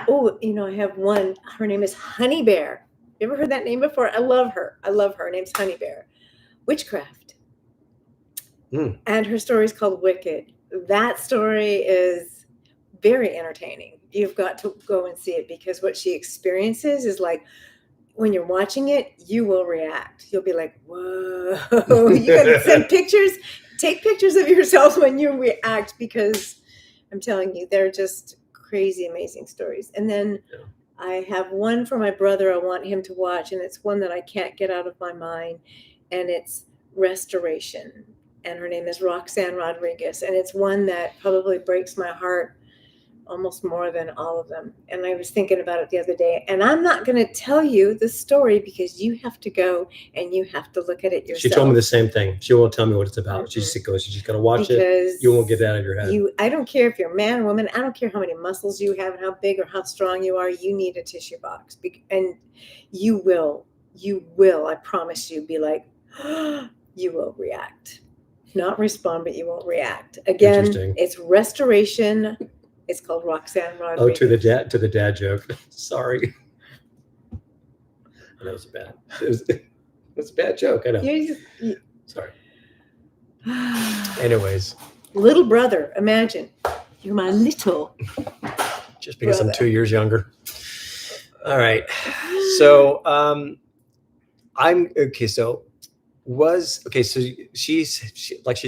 Oh, I have one. Her name is Honey Bear. You ever heard that name before? I love her. Her name's Honey Bear. Witchcraft. And her story is called Wicked. That story is very entertaining. You've got to go and see it, because what she experiences is like, when you're watching it, you will react. You'll be like, whoa. You got to send pictures. Take pictures of yourself when you react, because I'm telling you, they're just crazy, amazing stories. And then I have one for my brother I want him to watch, and it's one that I can't get out of my mind, and it's Restoration. And her name is Roxanne Rodriguez. And it's one that probably breaks my heart almost more than all of them. And I was thinking about it the other day, and I'm not going to tell you the story because you have to go and you have to look at it yourself. She told me the same thing. She won't tell me what it's about. She just goes, you just got to watch it. You won't get it out of your head. I don't care if you're a man or woman. I don't care how many muscles you have and how big or how strong you are. You need a tissue box, and you will, I promise you, be like, you will react. Not respond, but you won't react. Again, it's Restoration. It's called Roxanne Rodriguez. Oh, to the dad joke. Sorry. That was bad. It was a bad joke. I know. Sorry. Anyways. Little brother, imagine. You're my little just because brother. I'm 2 years younger. All right. So I'm okay. So like she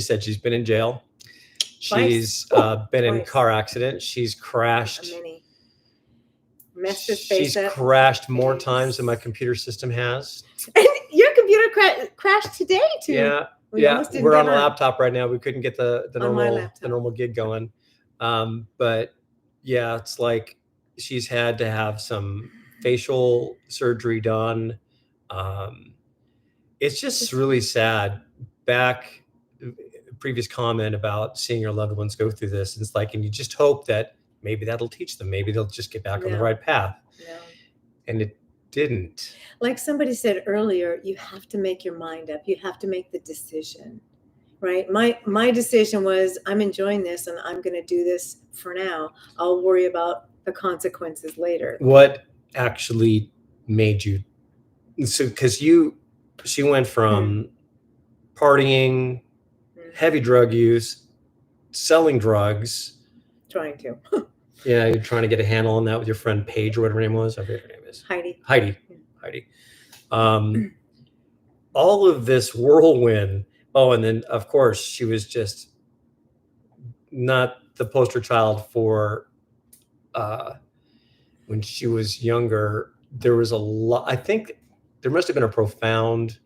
said, she's been in jail. She's been in car accidents. She's crashed. Many. Messed his face She's up. crashed more times than my computer system has. And your computer crashed today too. Yeah. We're on a laptop right now. We couldn't get the normal gig going. But yeah, it's like she's had to have some facial surgery done. It's just really sad. Back previous comment about seeing your loved ones go through this, it's like, and you just hope that maybe that'll teach them. Maybe they'll just get back on the right path. No. And it didn't. Like somebody said earlier, you have to make your mind up. You have to make the decision, right? My decision was, I'm enjoying this and I'm going to do this for now. I'll worry about the consequences later. What actually made you, so because she went from partying, heavy drug use, selling drugs. Trying to. Yeah, you're trying to get a handle on that with your friend Paige or whatever her name was. I forget her name is. Heidi. All of this whirlwind. Oh, and then of course she was just not the poster child for when she was younger. There was a lot. I think there must have been a profound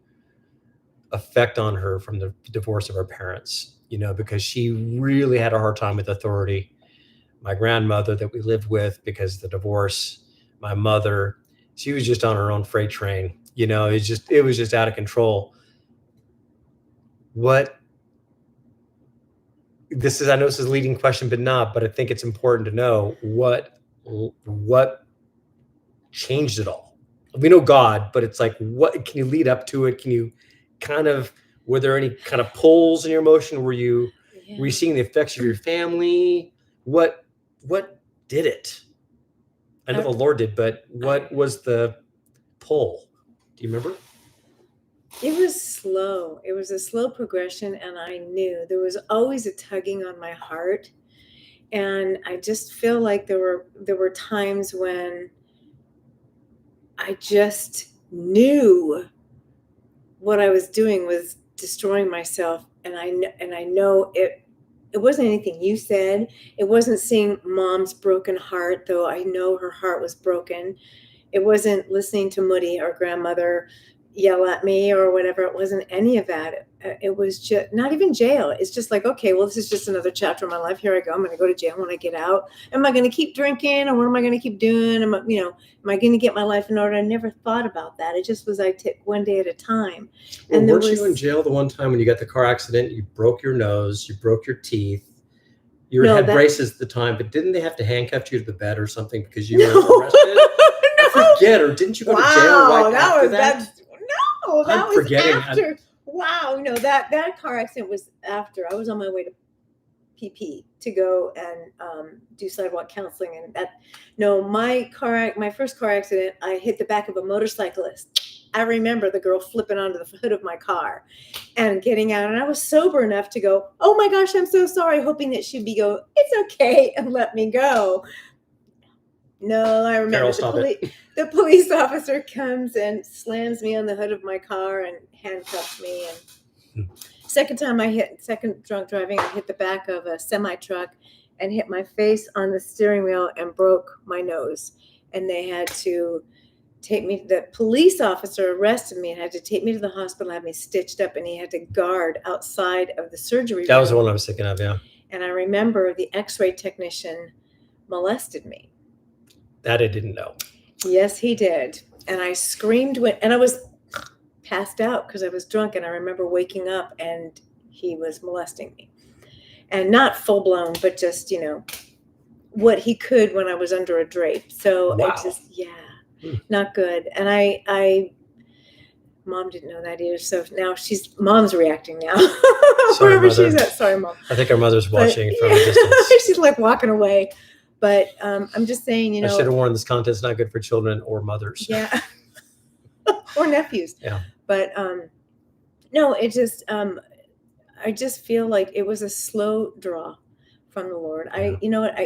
effect on her from the divorce of her parents, because she really had a hard time with authority. My grandmother that we lived with, because of the divorce, my mother, she was just on her own freight train. It was just out of control. I know this is a leading question, but I think it's important to know what changed it all. We know God, but it's like, what can you lead up to it? Can you were there any kind of pulls in your emotion? Were you seeing the effects of your family? What did it? I know the Lord did, but what was the pull? Do you remember? It was slow. It was a slow progression, and I knew there was always a tugging on my heart. And I just feel like there were times when I just knew what I was doing was destroying myself, and I know it wasn't anything you said. It wasn't seeing Mom's broken heart, though I know her heart was broken. It wasn't listening to Moody, our grandmother, yell at me or whatever. It wasn't any of that. It was just not even jail. It's just like, okay, well, this is just another chapter of my life. Here I go. I'm going to go to jail when I get out. Am I going to keep drinking, or what am I going to keep doing? Am I going to get my life in order? I never thought about that. It just was, I took one day at a time. Well, weren't you in jail the one time when you got the car accident? You broke your nose, you broke your teeth. You had braces at the time, but didn't they have to handcuff you to the bed or something because you were arrested? I forget, or didn't you go to jail right after that? No, that was after. Wow, no, that car accident was after. I was on my way to PP to go and do sidewalk counseling, and my first car accident, I hit the back of a motorcyclist. I remember the girl flipping onto the hood of my car and getting out, and I was sober enough to go, "Oh my gosh, I'm so sorry," hoping that she'd "It's okay," and let me go. No, I remember the police officer comes and slams me on the hood of my car and handcuffs me. And second drunk driving, I hit the back of a semi truck and hit my face on the steering wheel and broke my nose. And they had to take me. The police officer arrested me and had to take me to the hospital, have me stitched up, and he had to guard outside of the surgery room. That was the one I was thinking of, yeah. And I remember the X-ray technician molested me. That I didn't know. Yes, he did. And I screamed and I was passed out because I was drunk. And I remember waking up and he was molesting me. And not full blown, but just, what he could when I was under a drape. So wow. Not good. And Mom didn't know that either. So now Mom's reacting now. Sorry, wherever she's at. Sorry, Mom. I think our mother's watching from a distance. She's like walking away. But I'm just saying, I should have warned, this content's not good for children or mothers. Yeah. Or nephews. Yeah. But no, it just, I just feel like it was a slow draw from the Lord. Yeah. You know what,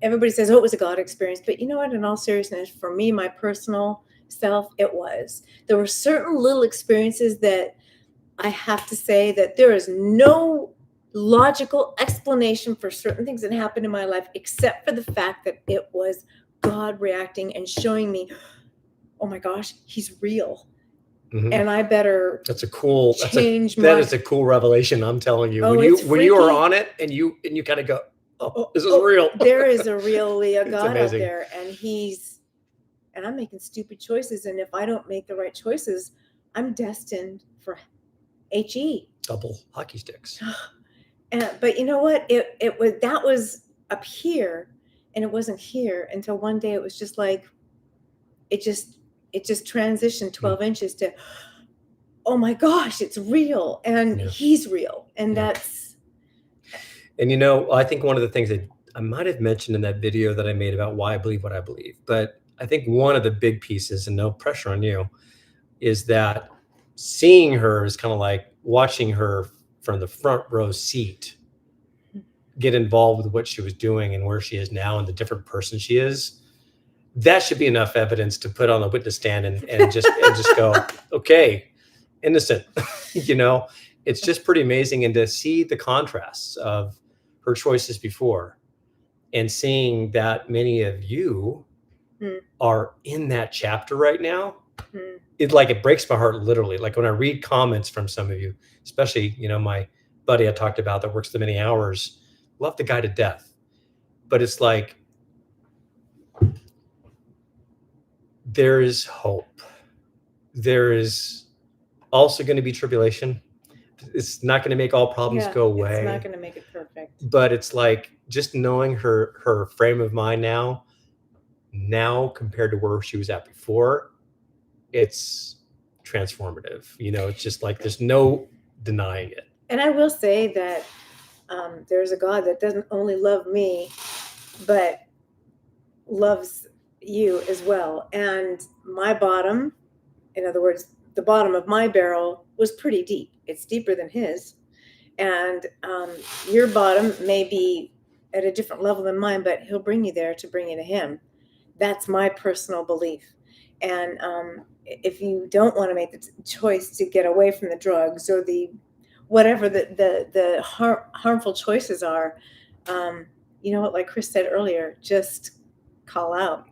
everybody says, oh, it was a God experience, but you know what, in all seriousness, for me, my personal self, there were certain little experiences that I have to say that there is no logical explanation for certain things that happened in my life, except for the fact that it was God reacting and showing me, oh my gosh, he's real. Mm-hmm. And I better that is a cool revelation. I'm telling you, when you are on it and you kind of go, oh, this is real. There is a real God out there, and I'm making stupid choices. And if I don't make the right choices, I'm destined for HE. Double hockey sticks. But you know what? That was up here, and it wasn't here until one day. It was just like, it just transitioned 12 inches to, oh my gosh, it's real, and he's real, and that's. And I think one of the things that I might have mentioned in that video that I made about why I believe what I believe, but I think one of the big pieces, and no pressure on you, is that seeing her is kind of like watching her from the front row seat get involved with what she was doing and where she is now and the different person she is. That should be enough evidence to put on the witness stand and just go, okay, innocent. It's just pretty amazing. And to see the contrasts of her choices before and seeing that many of you are in that chapter right now, it breaks my heart, literally. Like when I read comments from some of you, especially, my buddy I talked about that works the many hours, love the guy to death. But it's like, there is hope. There is also going to be tribulation. It's not going to make all problems go away. It's not going to make it perfect. But it's like just knowing her frame of mind now compared to where she was at before, it's transformative. It's just like there's no denying it. And I will say that there's a God that doesn't only love me, but loves you as well. And my bottom, in other words, the bottom of my barrel was pretty deep. It's deeper than his. And your bottom may be at a different level than mine, but he'll bring you there to bring you to him. That's my personal belief. And if you don't want to make the choice to get away from the drugs or whatever the harmful choices are, you know what, like Chris said earlier, just call out.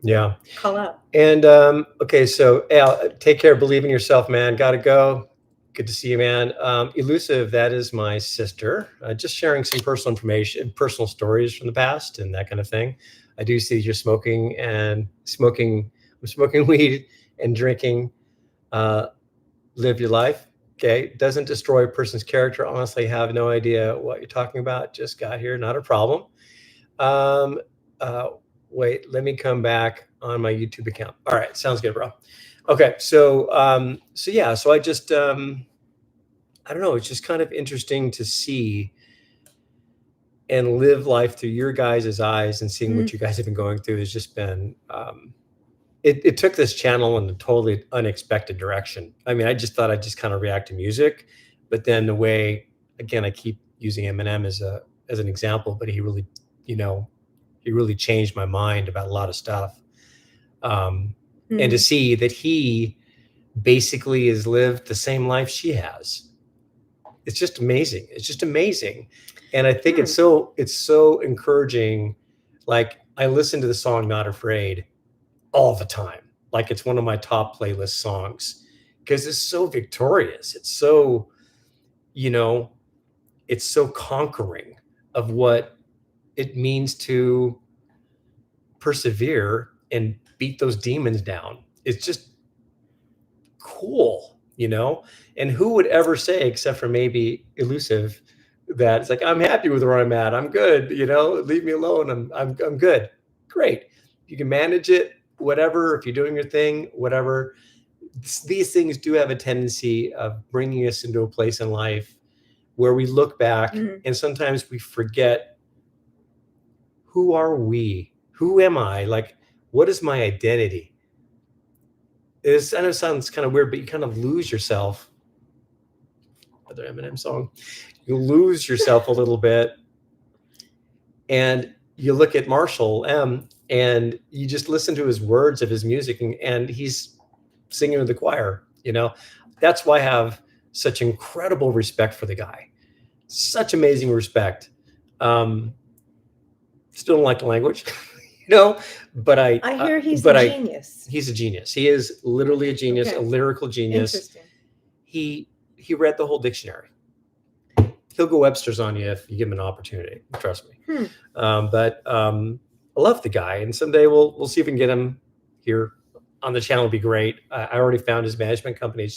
Yeah. Call out. And okay, so Al, take care. Believe in yourself, man. Gotta go. Good to see you, man. Elusive, that is my sister. Just sharing some personal information, personal stories from the past and that kind of thing. I do see you're smoking weed and drinking. Live your life. Okay. Doesn't destroy a person's character. Honestly, have no idea what you're talking about. Just got here. Not a problem. Wait, let me come back on my YouTube account. All right. Sounds good, bro. Okay. So I just, I don't know. It's just kind of interesting to see and live life through your guys' eyes and seeing what you guys have been going through has just been, it took this channel in a totally unexpected direction. I mean, I just thought I'd just kind of react to music, but then the way, again, I keep using Eminem as an example, but he really, he really changed my mind about a lot of stuff. And to see that he basically has lived the same life she has. It's just amazing. It's just amazing. And I think it's so encouraging. Like I listen to the song Not Afraid all the time. Like it's one of my top playlist songs because it's so victorious. It's so, it's so conquering of what it means to persevere and beat those demons down. It's just cool, and who would ever say, except for maybe Elusive, that it's like, I'm happy with where I'm at. I'm good. Leave me alone. I'm good. Great. You can manage it, whatever. If you're doing your thing, whatever. These things do have a tendency of bringing us into a place in life where we look back and sometimes we forget, who are we? Who am I? Like, what is my identity? I know it sounds kind of weird, but you kind of lose yourself. Another Eminem song. You lose yourself a little bit And you look at Marshall M, and you just listen to his words of his music, and he's singing with the choir. That's why I have such incredible respect for the guy. Such amazing respect. Still don't like the language, but I hear he's a genius. He's a genius. He is literally a genius, a lyrical genius. Interesting. He read the whole dictionary. He'll go Webster's on you if you give him an opportunity. Trust me. But I love the guy, and someday we'll see if we can get him here on the channel. It'd be great. I already found his management company. I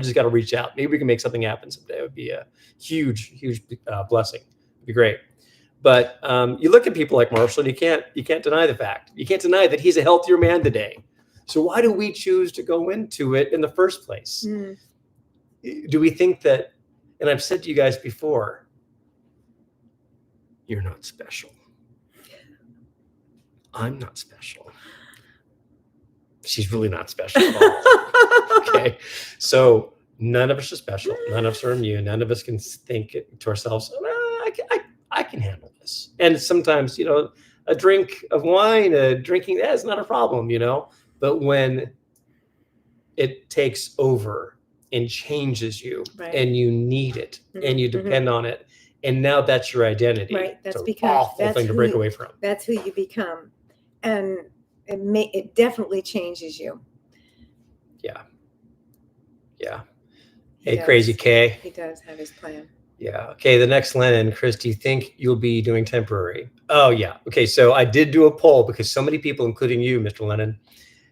just got to reach out. Maybe we can make something happen someday. It would be a huge blessing. It'd be great. But you look at people like Marshall, and you can't deny the fact. You can't deny that he's a healthier man today. So why do we choose to go into it in the first place? Do we think that? And I've said to you guys before, you're not special. I'm not special. She's really not special at all. Okay. So none of us are special. None of us are immune. None of us can think to ourselves, I can handle this. And sometimes, a drink of wine, drinking, that's not a problem, But when it takes over and changes you, and you need it, and you depend on it, and now that's your identity. Right. That's it's an awful thing to break away from. That's who you become, and it definitely changes you. Yeah. Hey, Crazy K. He does have his plan. Yeah. Okay. The next Lennon, Chris, do you think you'll be doing temporary? Oh yeah. Okay. So I did do a poll because so many people, including you, Mr. Lennon,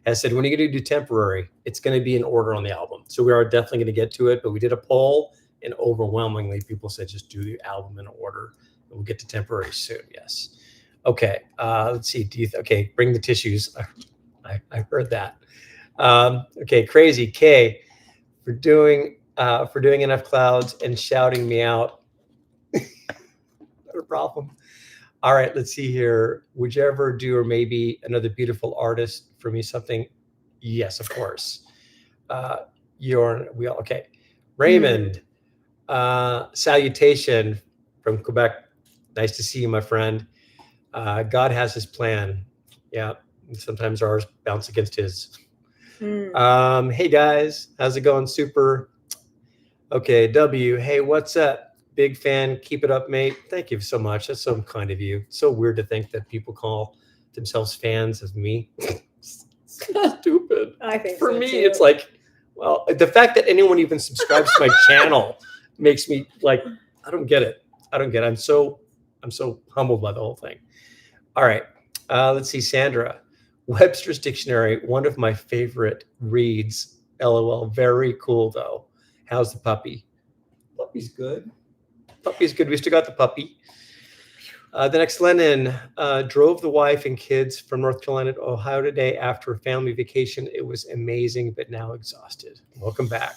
has said, when are you going to do temporary? It's going to be in order on the album. So we are definitely going to get to it, but we did a poll, and overwhelmingly people said, just do the album in order, and we'll get to temporary soon. Yes. Okay. Let's see. Okay. Bring the tissues. I heard that. Okay. Crazy K for doing enough clouds and shouting me out. Not a problem. All right, let's see here. Would you ever do, or maybe another beautiful artist for me, something? Yes, of course. Okay. Raymond, salutation from Quebec. Nice to see you, my friend. God has his plan. Yeah, sometimes ours bounce against his. Hey guys, how's it going? Super. Okay, W. Hey, what's up? Big fan. Keep it up, mate. Thank you so much. That's so kind of you. It's so weird to think that people call themselves fans of me. Stupid. I think for so me, too. It's like, well, the fact that anyone even subscribes to my channel makes me like, I don't get it. I'm so humbled by the whole thing. All right. Let's see, Sandra. Webster's Dictionary, one of my favorite reads. LOL. Very cool though. How's the puppy? Puppy's good. Puppy's good. We still got the puppy. The next Lennon drove the wife and kids from North Carolina to Ohio today after a family vacation. It was amazing, but now exhausted. Welcome back.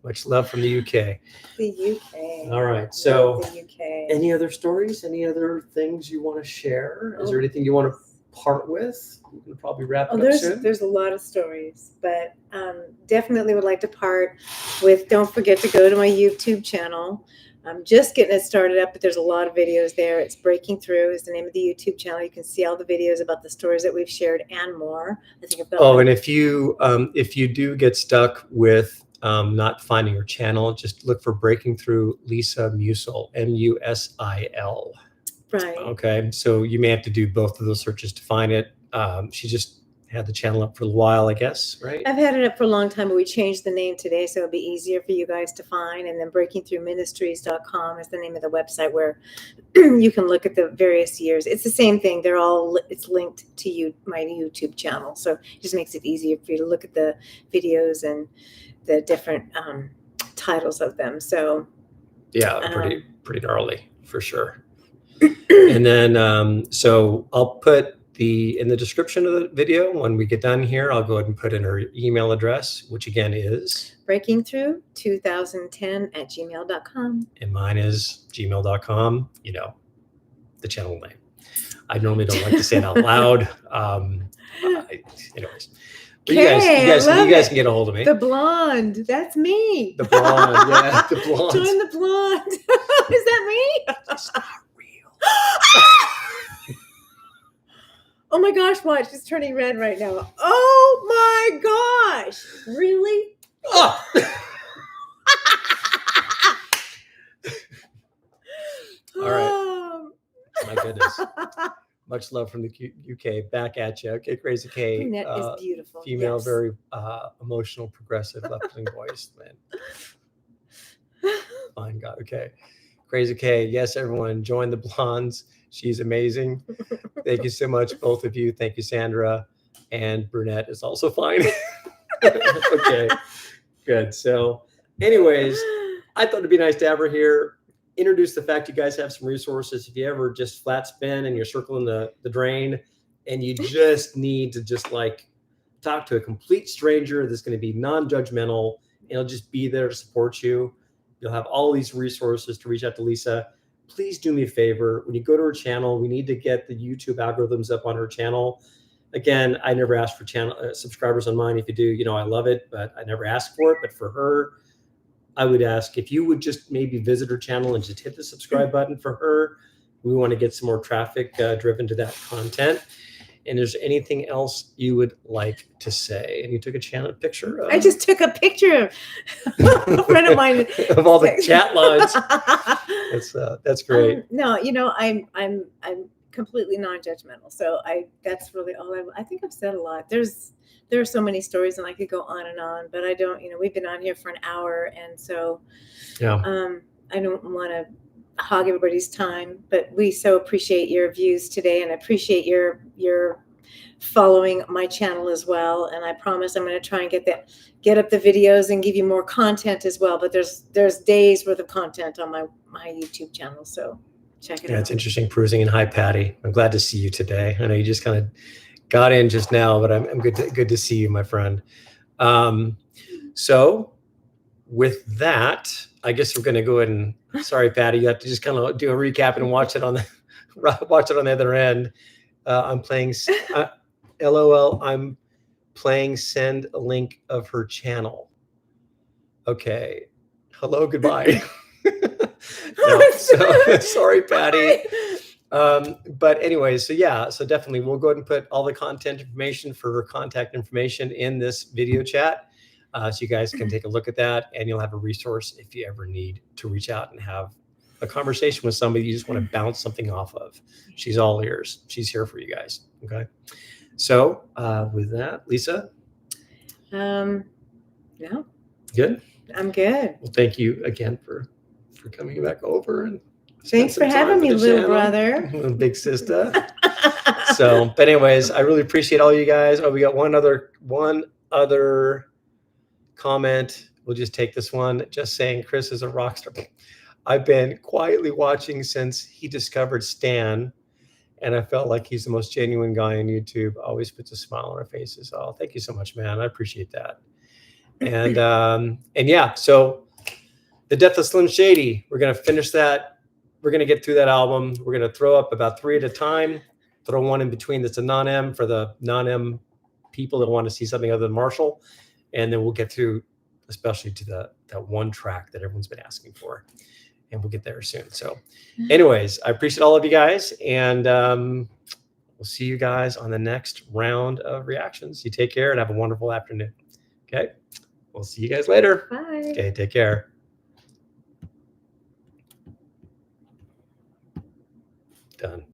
Much love from the UK. The UK. All right. So, the UK. Any other stories? Any other things you want to share? Is there anything you want to part with? We can probably wrap it up soon. There's a lot of stories, but definitely would like to part with, don't forget to go to my YouTube channel. I'm just getting it started up, but there's a lot of videos there. It's Breaking Through is the name of the YouTube channel. You can see all the videos about the stories that we've shared and more. I think about and if you do get stuck with not finding your channel, just look for Breaking Through Lisa Musil, Musil. Right. Okay. So you may have to do both of those searches to find it. She just had the channel up for a while, I guess, right? I've had it up for a long time, but we changed the name today, so it'll be easier for you guys to find. And then breakingthroughministries.com is the name of the website where you can look at the various years. It's the same thing. It's linked to my YouTube channel. So it just makes it easier for you to look at the videos and the different titles of them. So yeah, pretty gnarly for sure. And then, so I'll put in the description of the video, when we get done here, I'll go ahead and put in her email address, which again is breakingthrough2010@gmail.com. And mine is gmail.com, the channel name. I normally don't like to say it out loud. Anyways. But you guys can get a hold of me. The blonde. That's me. The blonde. Yeah, the blonde. Join the blonde. Is that me? It's not real. Oh my gosh, watch. She's turning red right now. Oh my gosh. Really? Oh. All right. My goodness. Much love from the UK. Back at you. Okay, Crazy K. Brunette is beautiful. Female, yes. very emotional, progressive, left-wing voice. Man. Fine God. Okay. Crazy K. Yes, everyone. Join the Blondes. She's amazing. Thank you so much, both of you. Thank you, Sandra. And Brunette is also fine. Okay. Good. So, anyways, I thought it'd be nice to have her here. Introduce the fact you guys have some resources. If you ever just flat spin and you're circling the drain and you just need to just like talk to a complete stranger that's going to be non-judgmental and it'll just be there to support you. You'll have all these resources to reach out to Lisa. Please do me a favor. When you go to her channel, we need to get the YouTube algorithms up on her channel. Again, I never ask for channel subscribers on mine. If you do, you know, I love it, but I never ask for it. But for her, I would ask if you would just maybe visit her channel and just hit the subscribe button for her. We want to get some more traffic driven to that content. And is there anything else you would like to say? And you took a picture of... I just took a picture of a friend of mine of all the chat lines. That's great. No, you know, I'm completely non-judgmental. So that's really all I think I've said a lot. There are so many stories and I could go on and on, but I don't, you know, we've been on here for an hour. And so yeah. I don't want to hog everybody's time, but we so appreciate your views today and appreciate your following my channel as well. And I promise I'm going to try and get up the videos and give you more content as well. But there's days worth of content on my YouTube channel. So check it out. It's interesting perusing. And hi, Patty. I'm glad to see you today. I know you just kind of got in just now, but I'm good to see you, my friend. So with that, I guess we're going to go ahead and, sorry, Patty, you have to just kind of do a recap and watch it on the other end. I'm playing, LOL, I'm playing send a link of her channel. Okay. Hello, goodbye. No, so, sorry, Patty. But anyways, so yeah, so definitely we'll go ahead and put all the content information for her contact information in this video chat. So you guys can take a look at that and you'll have a resource if you ever need to reach out and have a conversation with somebody you just want to bounce something off of. She's all ears. She's here for you guys. Okay. So with that, Lisa? No. Good? I'm good. Well, thank you again for coming back over and thanks for having me, little brother. Big sister. So, but anyways, I really appreciate all you guys. Oh, we got one other comment. We'll just take this one. Just saying, Chris is a rock star. I've been quietly watching since he discovered Stan, and I felt like he's the most genuine guy on YouTube. Always puts a smile on our faces. Oh, thank you so much, man. I appreciate that. And yeah, so The Death of Slim Shady. We're gonna finish that. We're gonna get through that album. We're gonna throw up about 3 at a time. Throw one in between that's a non-M for the non-M people that want to see something other than Marshall, and then we'll get through, especially to that one track that everyone's been asking for, and we'll get there soon. So, anyways, I appreciate all of you guys, and we'll see you guys on the next round of reactions. You take care and have a wonderful afternoon. Okay, we'll see you guys later. Bye. Okay, take care. Done.